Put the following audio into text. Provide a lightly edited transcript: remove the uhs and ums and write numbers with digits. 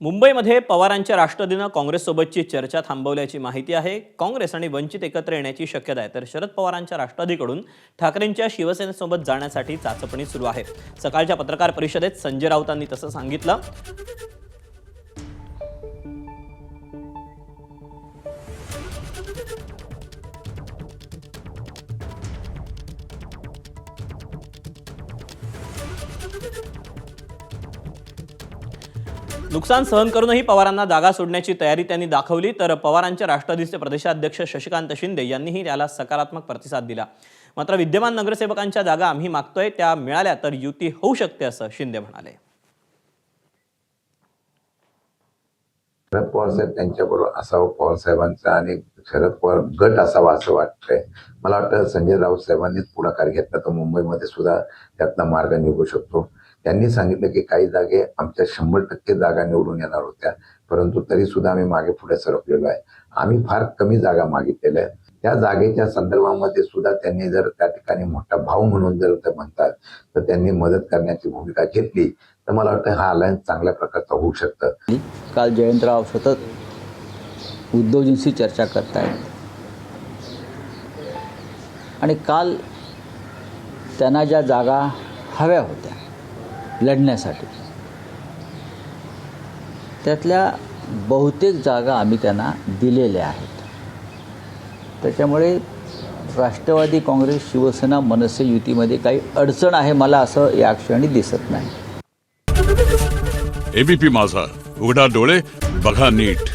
मुंबईमध्ये पवारांच्या राष्ट्रवादीनं काँग्रेससोबतची चर्चा थांबवल्याची माहिती आहे। काँग्रेस आणि वंचित एकत्र येण्याची शक्यता आहे, तर शरद पवारांच्या राष्ट्रवादीकडून ठाकरेंच्या शिवसेनेसोबत जाण्यासाठी चाचपणी सुरू आहे। सकाळच्या पत्रकार परिषदेत संजय राऊतांनी तसं सांगितलं। नुकसान सहन करूनही पवारांना जागा सोडण्याची तयारी त्यांनी दाखवली, तर पवारांच्या राष्ट्रवादीचे प्रदेशाध्यक्ष शशिकांत शिंदे यांनीही त्याला सकारात्मक प्रतिसाद दिला। मात्र विद्यमान नगरसेवकांच्या जागा आम्ही मागतोय, त्या मिळाल्या तर युती होऊ शकते असं शिंदे म्हणाले। शरद पवार साहेब त्यांच्याबरोबर असावं, पवार साहेबांचा आणि शरद पवार गट असावा असं वाटतंय। मला वाटतं संजय राऊत साहेबांनीच पुढाकार घेतला तर मुंबईमध्ये सुद्धा त्यातनं मार्ग निघू शकतो। त्यांनी सांगितलं की काही जागे आमच्या 100% जागा निवडून येणार होत्या, परंतु तरी सुद्धा आम्ही मागे पुढे सरकलेलो आहे। आम्ही फार कमी जागा मागितलेल्या आहेत। त्या जागेच्या संदर्भामध्ये सुद्धा त्यांनी जर त्या ठिकाणी मोठा भाऊ म्हणून जर ते म्हणतात तर त्यांनी मदत करण्याची भूमिका घेतली तर मला वाटतं हा अलायन्स चांगल्या प्रकारचा होऊ शकतं। काल जयंतराव सतत उद्धवजींशी चर्चा करतायत आणि काल त्यांना ज्या जागा हव्या होत्या लढण्यासाठी त्यातल्या बहुतेक जागा आम्ही त्यांना दिलेल्या आहेत। त्याच्यामुळे राष्ट्रवादी काँग्रेस शिवसेना मनसे युतीमध्ये काही अडचण आहे मला असं या क्षणी दिसत नाही। एबीपी माझा, उघडा डोळे बघा नीट।